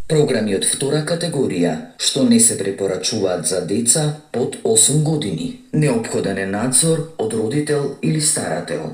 Програми од втора категорија, што не се препорачуваат за деца под 8 години. Неопходен е надзор од родител или старател.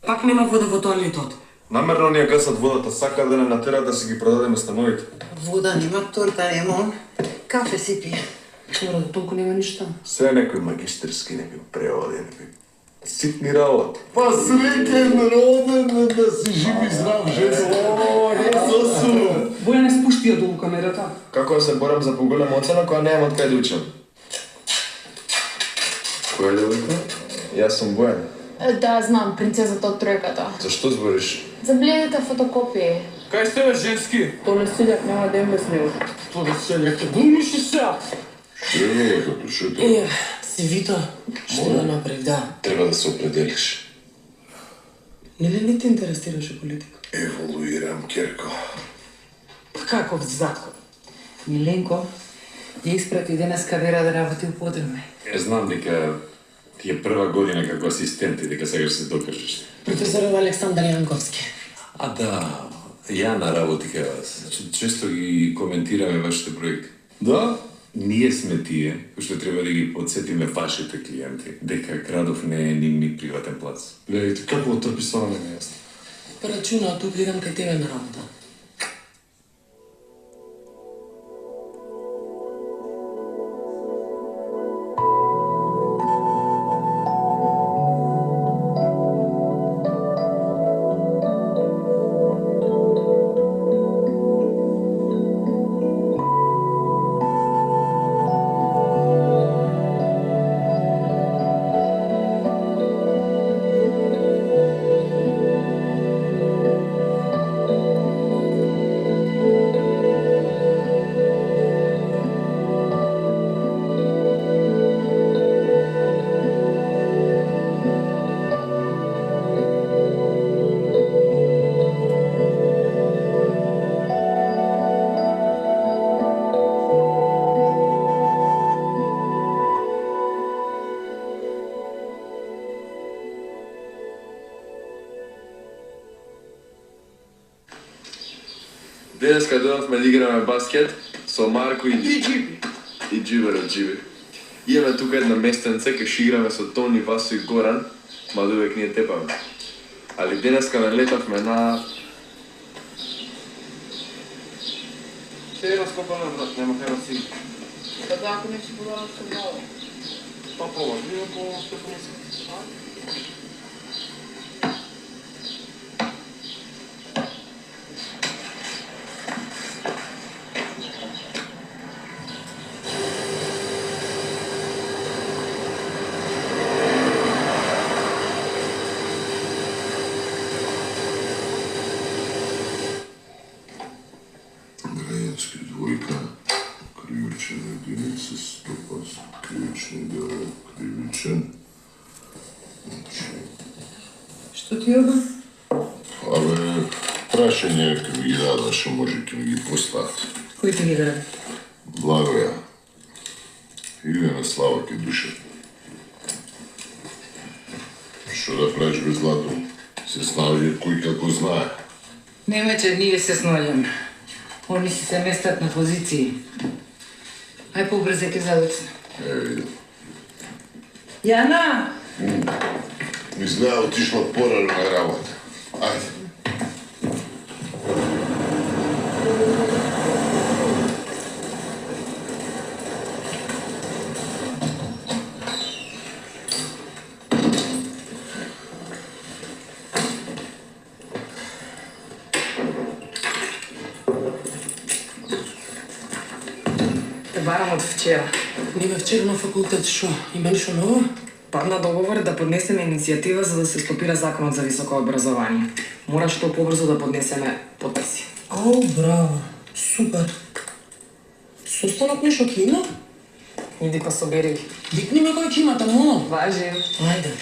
Пак нема вода во тоалетот. Намерно ни ја гасат водата, сака да не натерат да си ги продадеме становите. Вода нема, торта нема, кафе си пие. Добро, толку нема ништа. Се некои магистерски, некои преводи, некои ситни работи. Па среќен роден да си жив и здрав, жена. Боја не спушти ја долу камерата. Како да се борам за поголема оцена која немам од кај да учам? Која е девојка? Јас сум Бојан. Да, знам, принцезата од тројката. Зашто збориш? За бледите фотокопии. Кај сте бе, женски? Толе селјак нема да има с него. Толе селјак, те глумиш и сега. Што е девојката, што е? Си Вита, што да направи, да. Треба да се определиш. Нели не те интересираше политика? Еволуирам, Керко. Каков закон? Миленко, ја испрати денеска Вера да работи у Подреме. Знам дека ти е прва година како асистент и дека сега ќе се докажеш. Професоров Александар Јанковски. А да, Јана работи кај вас. Често ги коментираме вашите проекти. Да? Ние сме тие кои што треба да ги подсетиме вашите клиенти дека градов не е нивни приватен плац. Гледайте, какво трпи стварно не е јасно. Рачуна, тук идам кај тебе на работа. Денеска дојдовме да играме баскет со Марко и Джиби. И Джиберот Джиби. Имаме тука една местенце, кај што играме со Тони, Васо и Горан, мада увек ние тепаме. Али денеска налетавме на... Се е раскопано, брат, нема кај да си. Па да, ако не си подавам со много. Па поважливо по Стефаниска. Грајански двојка, кривичен единица, стопас, кривични дел, кривичен. Што ти оба? Абе, прашање ке ми ги дадаш, може ке ми ги постават. Кој ти ги даде? Благоја. Или на Слава ке душа. Што да правиш без злато? Се снаоѓа кој како знае. Немече, ние се снаоѓаме. Они си се местат на позиции. Ај побрзе ке залечне. Видам. Јана! Изгледа отишла порано на работа. Ајде. Те барам од вчера. Нема вчера на факултет, шо? Има ништо ново? Падна договор да поднесеме иницијатива за да се стопира законот за високо образование. Мора што побрзо да поднесеме подписи. Ау, браво. Супер. Состанок нешто ќе има? Иди па собери ги. Викни ме кој ќе има тамо. Важи. Ајде.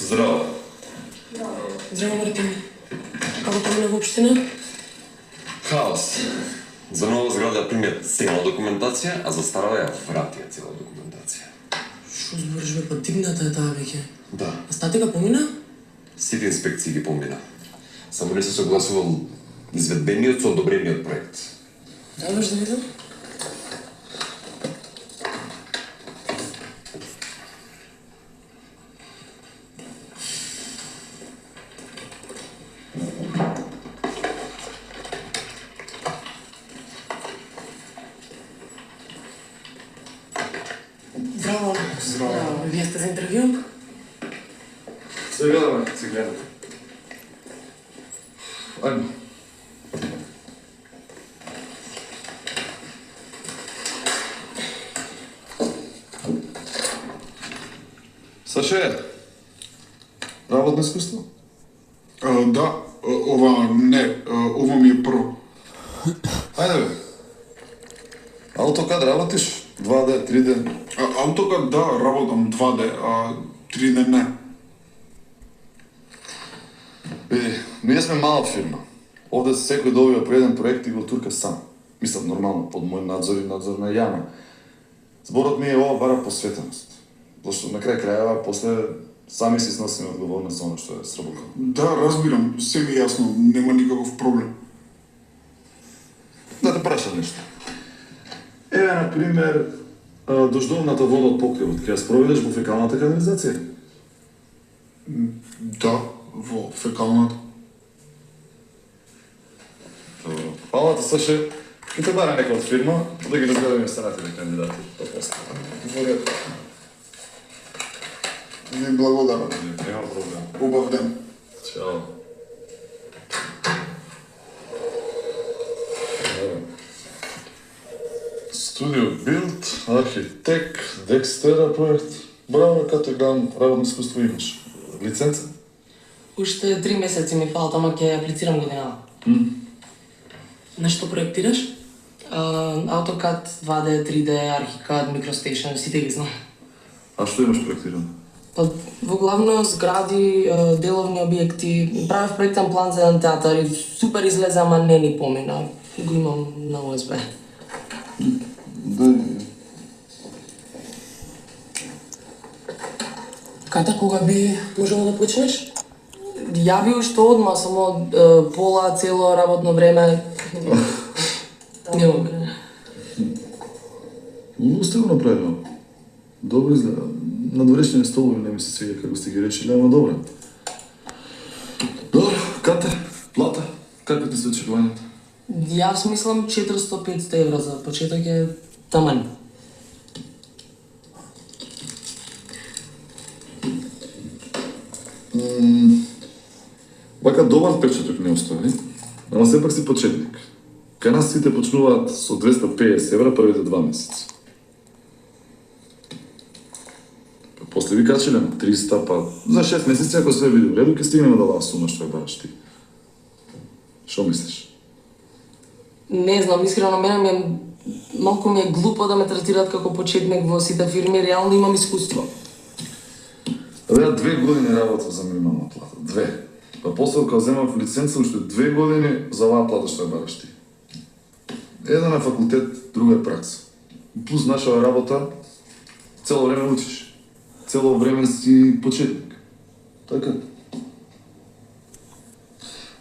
Здраво. Здраво, Мартин. Како помина во општина? Хаос. За нова зграда ја примет цела документација, а за старава ја вратија цела документација. Што збориш бе, па дигната е таа веќе. Да. А статика помина? Сите инспекции ги помина. Само не се согласувал изведбениот со одобрениот проект. Даваш да видам? Здраво. Здраво. Вие сте за интервју? Се гледаме, се гледаме. Ајде. Саше, работно искуство? Да, ова не, ова ми е прво. Ајде бе. AutoCAD работиш? 2D, 3D? AutoCAD да, работам 2D, а 3D не. Види, ние сме мала фирма. Овде секој добива по еден проект и го турка сам. Мислам, нормално, под мој надзор и надзор на Јана. Зборот ми е ова бара посветеност. Зашто на крај крајава, после сами си сносиме одговорност за оно што е сработено. Да, разбирам, се ми јасно, нема никаков проблем. Да те прашам нешто. Еве, например, дождовната вода од покривот, ќе ја спроведеш во фекалната канализација? Да, во фекалната. Добро. Фала ти, Саше. Ќе те бара некој од фирма, да ги разгледаме станатите кандидати. Во Ви благодарам. Нема проблем. Убав ден. Чао. Студио Билд, архитект, Декстера проект. Браво, като гледам, работно искуство имаш. Лиценца? Уште 3 месеци ми фалат, ама ќе аплицирам годинава. На што проектираш? AutoCAD, 2D, 3D, ArchiCAD, MicroStation, сите ги знам. А што имаш проектирано? Па, во главно згради, деловни објекти, правев проектен план за еден театар и супер излезе, ама не ни помина. Го имам на USB. Да. Ката, кога би можело да почнеш? Ја би уште одма, само пола, цело работно време. Не мога. Сте го направило. Добро изгледа. Надворешни столови не ми се свиѓа како сте ги речили, ама добро. Добро, Кате, плата, какви ти се очекувањата? Јас мислам 400-500 евра за почеток е таман. Вака добар печаток не остави, ама сепак си почетник. Кај нас сите почнуваат со 250 евра првите 2 месеци. После ви качиле на 300, па за 6 месеци, ако све види в реду, ќе стигнеме до оваа сума што ја бараш ти. Што мислиш? Не знам, искрено мене малку ми е глупо да ме третираат како почетник во сите фирми, реално имам искуство. Абе, 2 години работа за минимална плата. 2. Па после кога земав лиценца, уште 2 години за оваа плата што ја бараш ти. Еден е факултет, друга е пракса. Плюс нашава работа, цело време учиш. Цело време си почетник. Така.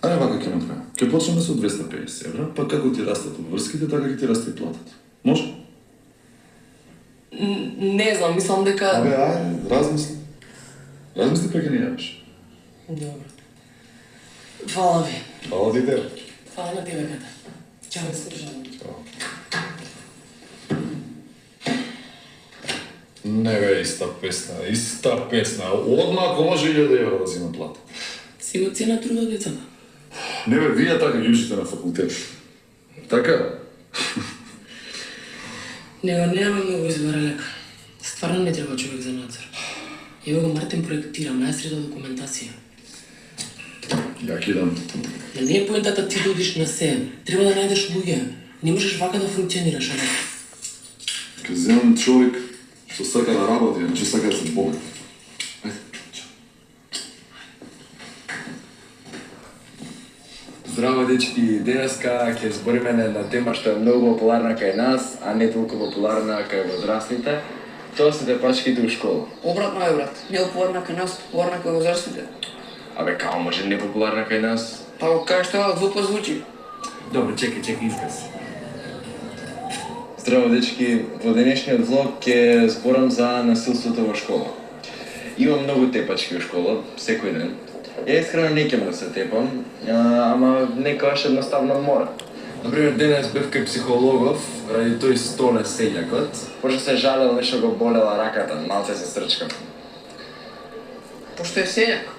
Ајде вака ќе направим. Ќе почнеме со 250 евра, па како ти растат обврските, така ќе ти расте и платата. Може? Не знам, мислам дека... Абе, ајде, размисли. Размисли па ќе не јавиш. Добро. Фала ви. Фала ти тебе. Фала на тебе, Ката. Чао, се Не бе, иста песна. Одма ако може 1000 евра да зима плата. Си го цена труда децата. Не бе, вие така ги учите на факултет. Така? Нема многу избора лека. Стварно не треба човек за надзор. Ево го Мартин проектира, мајстри до документација. Ја кидам. Но не е поентата ти да одиш на се. Треба да најдеш луѓе. Не можеш вака да функционираш, ама. Ке земам човек што сака да работи, а не што сака да се богат. Ајде, чао. Здраво, дечки, денеска ќе збориме на една тема што е многу популарна кај нас, а не толку популарна кај возрастните. Тоа се тепачките у школа. Обратно е, брат. Не популарна кај нас, популарна кај возрастните. Абе, као може не популарна кај нас? Па го кажеш тоа, глупо звучи. Добро, чекај, изказ. Здраво, дечки, во денешниот влог ќе зборам за насилството во школа. Имам многу тепачки во школа, секој ден. Ја искрено не ќе да се тепам, ама некојаш едноставно мора. Например, денес бев кај психологов, ради тој столе селјакот, пошто се жалел нешто го болела раката, малце се срчкав. Пошто е селјак.